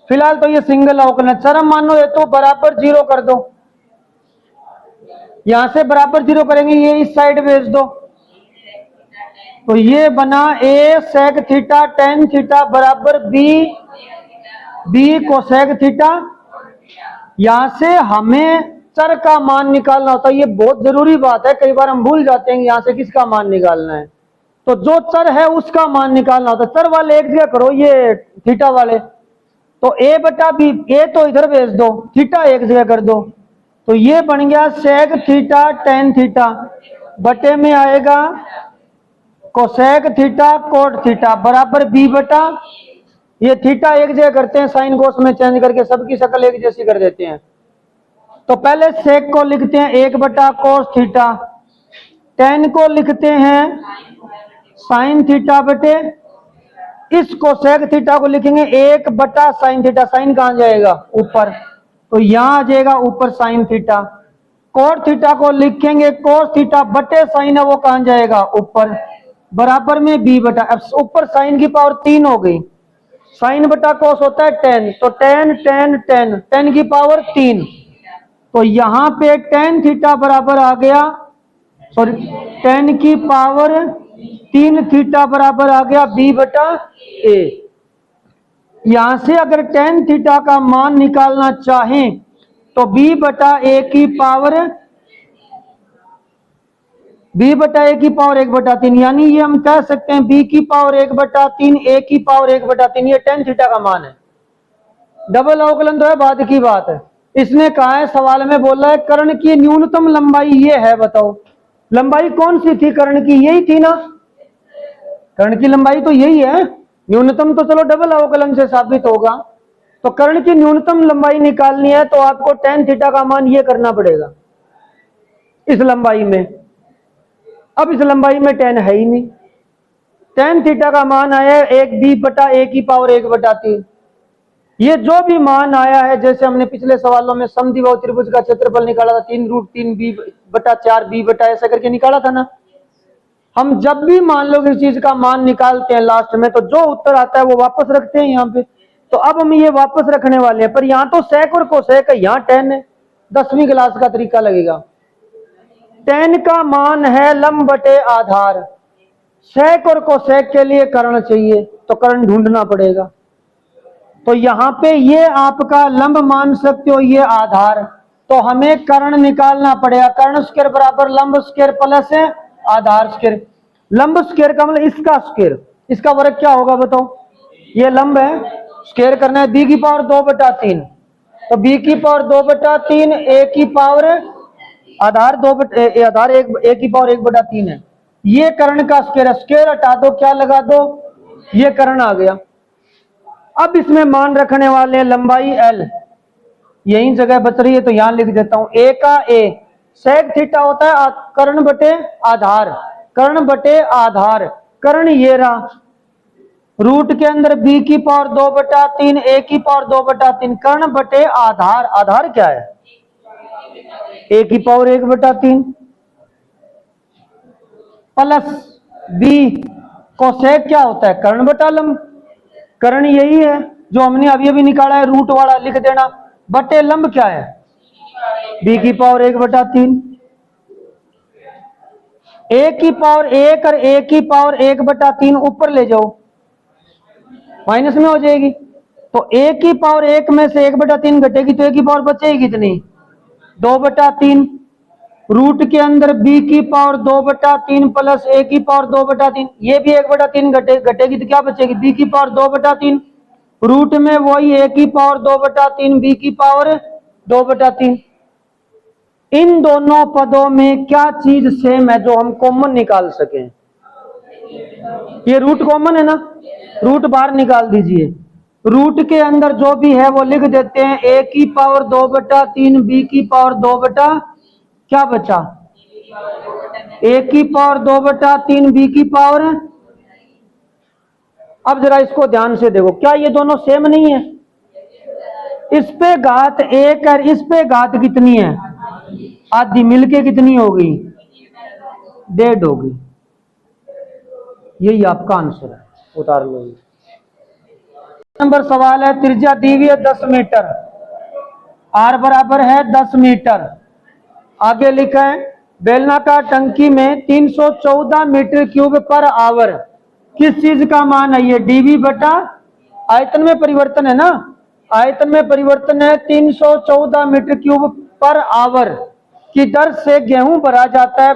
फिलहाल तो ये सिंगल अवकलन है। चरम मानो ये तो बराबर जीरो कर दो, यहां से बराबर जीरो करेंगे, ये इस साइड भेज दो, तो ये बना ए सेक थीटा टेन थीटा बराबर बी कोसेक थीटा। यहां से हमें चर का मान निकालना होता है, ये बहुत जरूरी बात है, कई बार हम भूल जाते हैं यहां से किसका मान निकालना है। तो जो चर है उसका मान निकालना होता है। चर वाले एक जगह करो, ये थीटा वाले, तो ए बटा बी, ए तो इधर भेज दो, थीटा एक जगह कर दो, तो ये बन गया सेक थीटा टेन थीटा, बटे में आएगा कोसेक थीटा कोट थीटा बराबर बी बटा, ये थीटा एक जगह करते हैं, साइन कोस में चेंज करके सबकी शक्ल एक जैसी कर देते हैं। तो पहले सेक को लिखते हैं एक बटा कोस थीटा, टेन को लिखते हैं साइन थीटा बटे, इस कोसेक थीटा को लिखेंगे एक बटा साइन थीटा, साइन कहां जाएगा ऊपर, तो यहां आ जाएगा ऊपर साइन थीटा। कोट थीटा को लिखेंगे कोस थीटा बटे साइन है, वो कहां जाएगा ऊपर, बराबर में बी बटा, अब ऊपर साइन की पावर 3 हो गई, साइन बटा कोस होता है 10, तो 10 की पावर 3, तो यहां पे टेन थीटा बराबर आ गया, सॉरी 10 की पावर 3 थीटा बराबर आ गया बी बटा ए। यहां से अगर टेन थीटा का मान निकालना चाहें तो बी बटा ए की पावर 1/3, यानी ये हम कह सकते हैं बी की पावर 1/3 ए की पावर 1/3, ये टेन थीटा का मान है। डबल अवकलन तो है बाद की बात है। इसने कहा है सवाल में बोला है कर्ण की न्यूनतम लंबाई ये है, बताओ लंबाई कौन सी थी कर्ण की, यही थी ना, कर्ण की लंबाई तो यही है, न्यूनतम तो चलो डबल अवकलन से साबित होगा। तो कर्ण की न्यूनतम लंबाई निकालनी है तो आपको टेन थीटा का मान ये करना पड़ेगा इस लंबाई में। अब इस लंबाई में टेन है ही नहीं, टेन थीटा का मान आया एक बी बटा ए की पावर 1/3। ये जो भी मान आया है, जैसे हमने पिछले सवालों में समद्विबाहु त्रिभुज का क्षेत्रफल निकाला था 3√3 बी बटा 4 बी बटा ऐसा करके निकाला था ना। हम जब भी मान लो किसी चीज का मान निकालते हैं लास्ट में, तो जो उत्तर आता है वो वापस रखते हैं यहाँ पे। तो अब हम ये वापस रखने वाले हैं, पर यहाँ तो सेक और कोसेक है, यहाँ टेन है, 10वीं क्लास का तरीका लगेगा। टेन का मान है लंब बटे आधार, सेक और कोसेक के लिए कर्ण चाहिए तो कर्ण ढूंढना पड़ेगा। तो यहां पे ये आपका लंब मान सकते हो, ये आधार, तो हमें कर्ण निकालना पड़ेगा। कर्ण स्क्वायर बराबर लंब स्क्वायर प्लस आधार स्क्वायर। लंब स्क्वायर का मतलब इसका स्क्वायर, इसका वर्ग क्या होगा बताओ, ये लंब है, स्क्वायर करना है, बी की पावर 2/3, तो बी की पावर 2/3 ए की पावर आधार आधार ए की पावर 1/3 है। ये कर्ण का स्क्वायर है, स्क्वायर हटा दो, क्या लगा दो, ये कर्ण आ गया। अब इसमें मान रखने वाले हैं लंबाई एल, यही जगह बच रही है तो यहां लिख देता हूं ए का ए, सेक थीटा होता है कर्ण बटे आधार, कर्ण बटे आधार, कर्ण ये रहा, रूट के अंदर बी की पावर 2/3 ए की पावर 2/3, कर्ण बटे आधार, आधार क्या है ए की पावर 1/3 प्लस बी कोसेक क्या होता है कर्ण बटा लंब, कर्ण यही है जो हमने अभी अभी निकाला है, रूट वाला लिख देना, बटे लंब क्या है बी की पावर 1/3। ए की पावर 1 और ए की पावर 1/3 ऊपर ले जाओ, माइनस में हो जाएगी। तो ए की पावर 1 में से 1/3 घटेगी तो ए की पावर बचेगी कितनी, 2/3। रूट के अंदर बी की पावर 2/3 प्लस ए की पावर 2/3, ये भी 1/3 घटेगी तो क्या बचेगी, बी की पावर 2/3। रूट में वही ए की पावर 2/3 बी की पावर 2/3। इन दोनों पदों में क्या चीज सेम है जो हम कॉमन निकाल सकें, ये रूट कॉमन है ना, रूट बाहर निकाल दीजिए। रूट के अंदर जो भी है वो लिख देते हैं, ए की पावर 2/3 बी की पावर 2 बटा क्या बचा, ए की पावर 2/3 बी की पावर। अब जरा इसको ध्यान से देखो, क्या ये दोनों सेम नहीं है, इस पे घात 1 और इस पे घात कितनी है, आधी, मिलके कितनी होगी, 1.5 होगी। यही आपका आंसर है, उतार लो। नंबर सवाल है, त्रिज्या दी हुई है 10 मीटर, आर बराबर है 10 मीटर। आगे लिखा है बेलनाकार टंकी में 314 मीटर क्यूब पर आवर किस चीज का मान है, ये डीवी बटा आयतन में परिवर्तन है ना, आयतन में परिवर्तन है, 314 मीटर क्यूब पर आवर की दर से गेहूं भरा जाता है।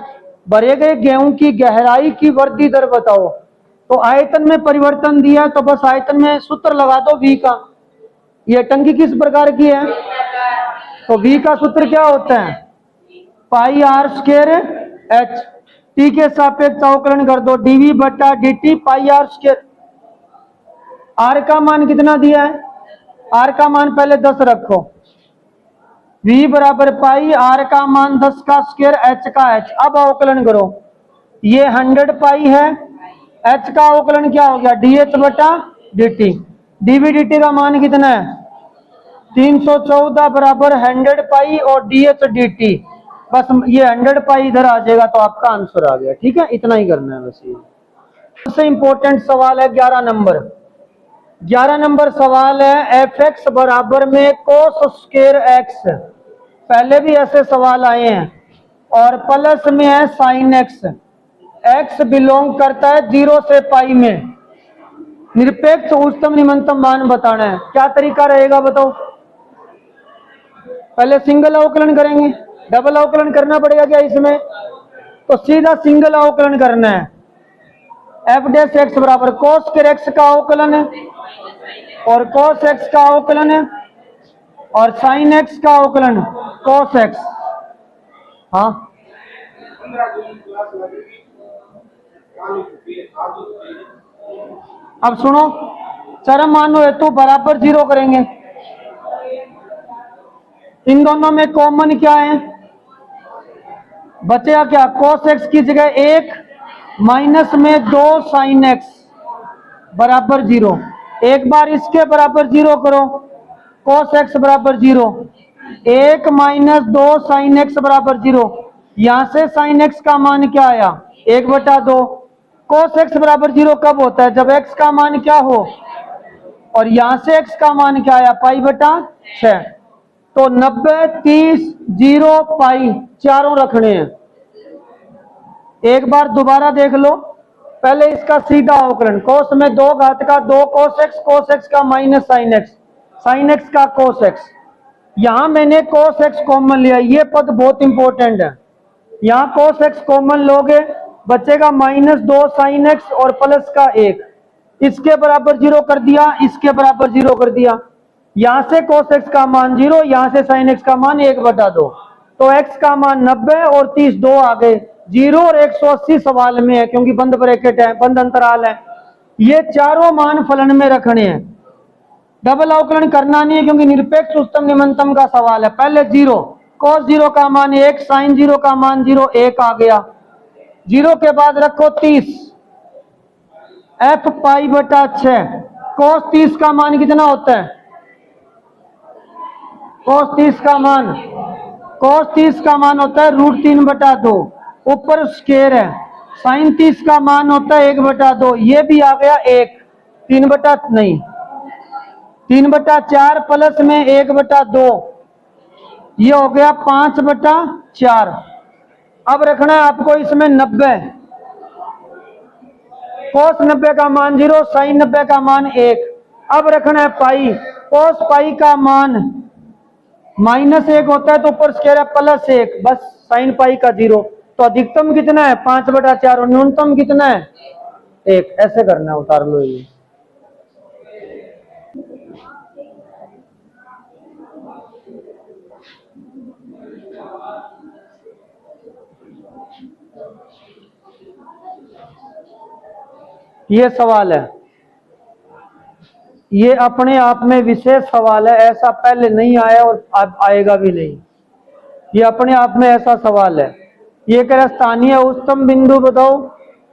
भरे गए गेहूं की गहराई की वृद्धि दर बताओ। तो आयतन में परिवर्तन दिया तो बस आयतन में सूत्र लगा दो v का। ये टंकी किस प्रकार की है, तो v का सूत्र क्या होता है, pi r square h, t के सापेक्ष अवकलन कर दो, डीवी बटा dt pi r square. R का मान कितना दिया है, आर का मान पहले 10 रखो, v बराबर पाई, आर का मान 10 का स्क्वायर, h का h। अब अवकलन करो, ये 100 पाई है, h का अवकलन क्या हो गया, dh बटा dt, dv dt का मान कितना है 314 बराबर 100 पाई और dh dt, बस ये 100 पाई इधर आ जाएगा तो आपका आंसर आ गया। ठीक है, इतना ही करना है बस। ये सबसे इंपॉर्टेंट सवाल है 11 नंबर। 11 नंबर सवाल है एफ एक्स बराबर में कोस स्क्वायर एक्स, पहले भी ऐसे सवाल आए हैं, और प्लस में है साइन एक्स। एक्स बिलोंग करता है 0 से पाई में, निरपेक्ष उच्चतम निम्नतम मान बताना है। क्या तरीका रहेगा बताओ, पहले सिंगल अवकलन करेंगे, डबल अवकलन करना पड़ेगा क्या इसमें, तो सीधा सिंगल अवकलन करना है। एफ डैश एक्स बराबर कोस स्क्वायर एक्स का अवकलन है और कोस एक्स का अवकलन है और साइन एक्स का अवकलन कोस एक्स। हाँ अब सुनो, चरम मानो हेतु बराबर 0 करेंगे। इन दोनों में कॉमन क्या है, बचेगा क्या, कोस एक्स की जगह 1 माइनस में 2 साइन एक्स बराबर 0। एक बार इसके बराबर 0 करो, कोस एक्स बराबर 0, 1 माइनस 2 साइन एक्स बराबर 0। यहां से साइन एक्स का मान क्या आया, 1/2। कोस एक्स बराबर 0 कब होता है, जब एक्स का मान क्या हो, और यहां से एक्स का मान क्या आया, पाई/6। तो 90, 30, 0, पाई चारों रखने हैं। एक बार दोबारा देख लो, पहले इसका सीधा अवकलन, कोस में 2 घात का 2 कोस एक्स का माइनस साइन एक्स का कोस एक्स। यहां मैंने कोस एक्स कॉमन लिया, ये पद बहुत इंपॉर्टेंट है। यहां कोस एक्स कॉमन लोगे, बचेगा -2 साइन एक्स और प्लस का 1। इसके बराबर 0 कर दिया, इसके बराबर 0 कर दिया। यहां से कोस एक्स का मान 0, यहां से साइन एक्स का मान 1/2। तो एक्स का मान 90 और 30 2 आ गए। 0 और 180 सवाल में है क्योंकि बंद ब्रैकेट है, बंद अंतराल है। ये चारों मान फलन में रखने हैं, डबल अवकलन करना नहीं है क्योंकि निरपेक्ष उच्चतम निम्नतम का सवाल है। पहले 0, cos 0 का मान 1, साइन 0 का मान 0, 1 आ गया। 0 के बाद रखो 30, f पाई/6। cos 30 का मान कितना होता है, cos 30 का मान होता है √3/2, ऊपर स्क्वायर है। साइन 30 का मान होता है 1/2, ये भी आ गया 1, 3/4 प्लस में 1/2, ये हो गया 5/4। अब रखना है आपको इसमें 90, कोस 90 का मान 0, साइन 90 का मान 1। अब रखना है पाई, कोस पाई का मान -1 होता है तो ऊपर स्क्वायर है +1, बस साइन पाई का 0। तो अधिकतम कितना है 5/4 और न्यूनतम कितना है 1। ऐसे करना है, उतार लो ये सवाल है, ये अपने आप में विशेष सवाल है, ऐसा पहले नहीं आया और अब आएगा भी नहीं। ये अपने आप में ऐसा सवाल है। ये कह रहा स्थानीय उच्चतम बिंदु बताओ,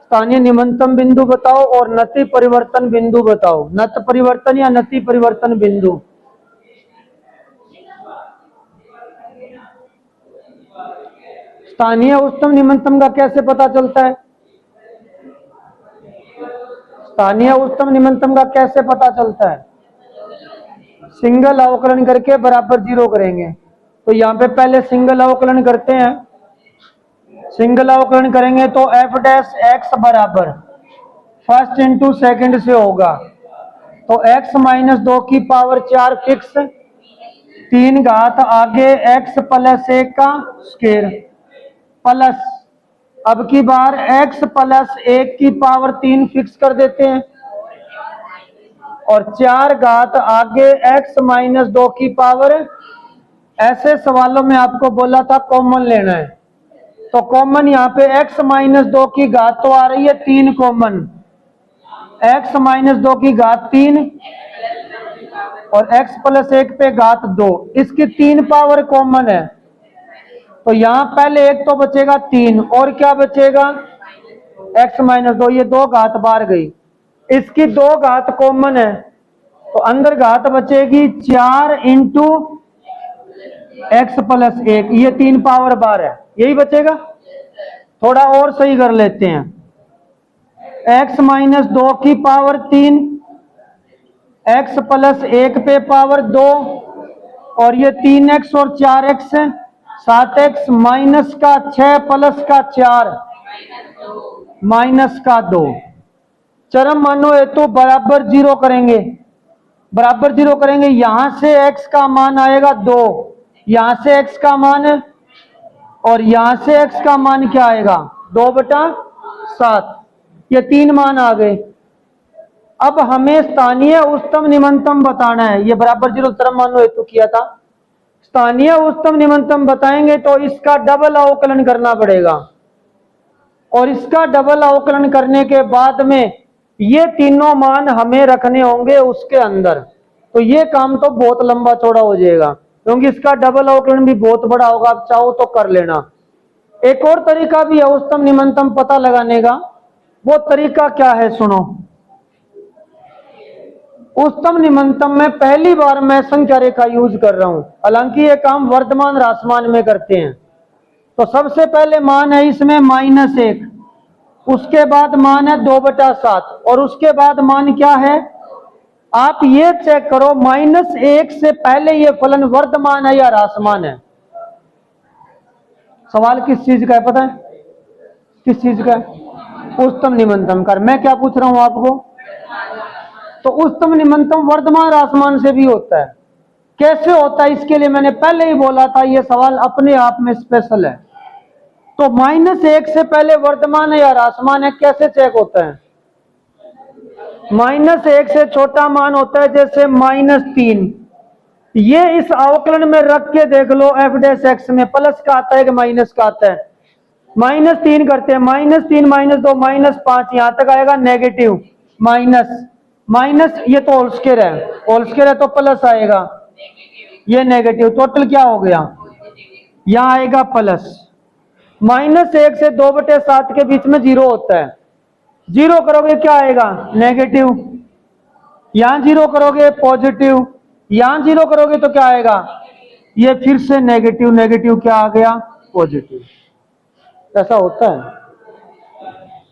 स्थानीय निम्नतम बिंदु बताओ और नति परिवर्तन बिंदु बताओ। नत परिवर्तन या नति परिवर्तन बिंदु। स्थानीय उच्चतम निम्नतम का कैसे पता चलता है? स्थानीय उच्चतम निम्नतम का कैसे पता चलता है? सिंगल अवकलन करके बराबर 0 करेंगे। तो यहाँ पे पहले सिंगल अवकलन करते हैं। सिंगल अवकलन करेंगे तो f डैश x बराबर फर्स्ट इंटू सेकंड से होगा। तो x - 2 की पावर 4 फिक्स, 3 घात आगे x + 1 का स्क्वायर प्लस, अब की बार x + 1 की पावर 3 फिक्स कर देते हैं और 4 घात आगे x - 2 की पावर। ऐसे सवालों में आपको बोला था कॉमन लेना है, तो कॉमन यहाँ पे x - 2 की घात तो आ रही है 3 कॉमन, x - 2 की घात 3 और x + 1 पे घात 2, इसकी 3 पावर कॉमन है। तो यहाँ पहले 1 तो बचेगा 3 और क्या बचेगा x - 2, ये 2 घात बाहर गई, इसकी 2 घात कॉमन है तो अंदर घात बचेगी 4 इंटू x + 1, ये 3 पावर बार है, यही बचेगा। थोड़ा और सही कर लेते हैं, x - 2 की पावर 3, x + 1 पे पावर 2 और ये 3x और 4x है, 7x माइनस का 6 प्लस का 4 माइनस का 2। चरम मानो हेतु बराबर 0 करेंगे, बराबर 0 करेंगे। यहां से x का मान आएगा 2, यहां से x का मान है और यहां से x का मान क्या आएगा 2/7, ये 3 मान आ गए। अब हमें स्थानीय उच्चतम निम्नतम बताना है, ये बराबर 0 चरम मानो हेतु किया था। स्थानीय उच्चतम निम्नतम बताएंगे तो इसका डबल अवकलन करना पड़ेगा और इसका डबल अवकलन करने के बाद में ये तीनों मान हमें रखने होंगे उसके अंदर। तो ये काम तो बहुत लंबा चौड़ा हो जाएगा क्योंकि इसका डबल अवकलन भी बहुत बड़ा होगा, आप चाहो तो कर लेना। एक और तरीका भी है उच्चतम निम्नतम पता लगाने का, वो तरीका क्या है सुनो। उच्चतम निम्नतम में पहली बार मैं संख्या रेखा यूज कर रहा हूं, हालांकि ये काम वर्तमान राशमान में करते हैं। तो सबसे पहले मान है इसमें -1, उसके बाद मान है 2/7 और उसके बाद मान क्या है, आप ये चेक करो -1 से पहले ये फलन वर्तमान है या राशमान है। सवाल किस चीज का है पता है, किस चीज का है? उच्चतम निम्नतम का। मैं क्या पूछ रहा हूं आपको, तो उच्चतम निम्नतम वर्तमान राशमान से भी होता है। कैसे होता है इसके लिए मैंने पहले ही बोला था, यह सवाल अपने आप में स्पेशल है। तो -1 से पहले वर्तमान है या राशमान है, कैसे चेक होता है? -1 से छोटा मान होता है, जैसे -3, ये इस अवकलन में रख के देख लो, f डैश x में प्लस का आता है कि माइनस का आता है? -3 करते हैं, -3 -2 -5, यहां तक आएगा नेगेटिव, माइनस ये तो होल स्क्वायर है, होल स्क्वायर है तो प्लस आएगा, ये नेगेटिव, टोटल क्या हो गया, यहां आएगा प्लस। -1 से 2/7 के बीच में 0 होता है, 0 करोगे क्या आएगा नेगेटिव, यहां 0 करोगे पॉजिटिव, यहां 0 करोगे तो क्या आएगा, ये फिर से नेगेटिव, नेगेटिव क्या आ गया पॉजिटिव। ऐसा होता है,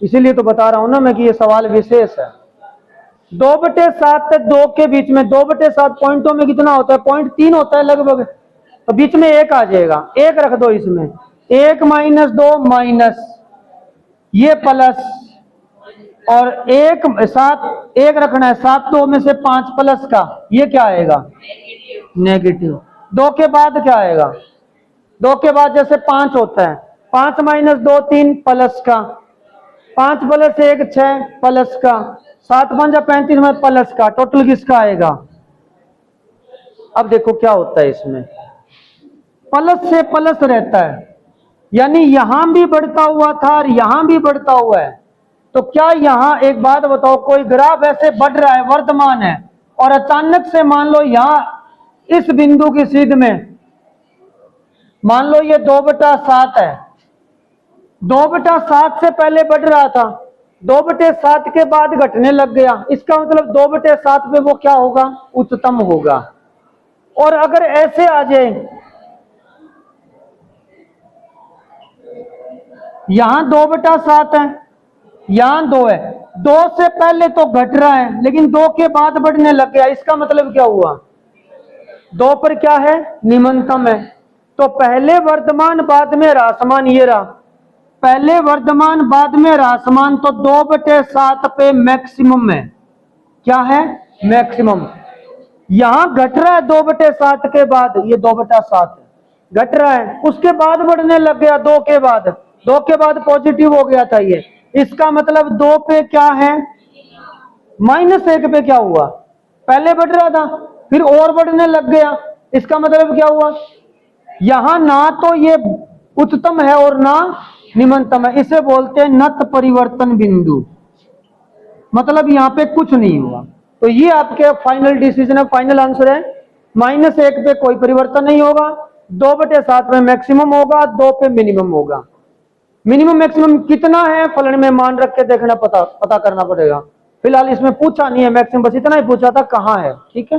इसीलिए तो बता रहा हूं ना मैं कि ये सवाल विशेष है। 2/7 से 2 के बीच में 2/7 पॉइंटों में कितना होता है, 0.3 होता है लगभग, तो बीच में 1 आ जाएगा, 1 रख दो इसमें, 1 माइनस 2 माइनस, ये प्लस, और 1 7 1 रखना है, 7 2 में से 5 प्लस का, ये क्या आएगा नेगेटिव। 2 के बाद क्या आएगा, 2 के बाद जैसे 5 होता है, 5 माइनस 2 3 प्लस का, 5 प्लस 1 6 प्लस का, 7 5 35 में प्लस का, टोटल किसका आएगा। अब देखो क्या होता है इसमें, प्लस से प्लस रहता है, यानी यहां भी बढ़ता हुआ था और यहां भी बढ़ता हुआ है। तो क्या यहां, एक बात बताओ, कोई ग्राफ ऐसे बढ़ रहा है, वर्तमान है, और अचानक से मान लो यहां इस बिंदु की सीध में मान लो ये 2/7 है, 2/7 से पहले बढ़ रहा था, 2/7 के बाद घटने लग गया, इसका मतलब 2/7 पे वो क्या होगा, उच्चतम होगा। और अगर ऐसे आ जाए, यहां 2/7 है, यहां 2 है, 2 से पहले तो घट रहा है लेकिन 2 के बाद बढ़ने लग गया, इसका मतलब क्या हुआ, 2 पर क्या है, निम्नतम है। तो पहले वर्धमान बाद में ह्रासमान, ये रहा पहले वर्धमान बाद में ह्रासमान, तो 2/7 पे मैक्सिमम है, क्या है मैक्सिमम। यहां घट रहा है 2/7 के बाद, ये 2/7 है, घट रहा है, उसके बाद बढ़ने लग गया, 2 के बाद, 2 के बाद पॉजिटिव हो गया था ये, इसका मतलब 2 पे क्या है, -1 पे क्या हुआ, पहले बढ़ रहा था फिर और बढ़ने लग गया, इसका मतलब क्या हुआ, यहां ना तो ये उच्चतम है और ना निम्नतम है, इसे बोलते हैं नत परिवर्तन बिंदु, मतलब यहां पे कुछ नहीं हुआ। तो ये आपके फाइनल डिसीजन है, फाइनल आंसर है, -1 पे कोई परिवर्तन नहीं होगा, 2/7 में मैक्सिमम होगा, 2 पे मिनिमम होगा। मिनिमम मैक्सिमम कितना है फलन में मान रख के देखना, पता करना पड़ेगा, फिलहाल इसमें पूछा नहीं है मैक्सिमम, बस इतना ही पूछा था कहां है, ठीक है।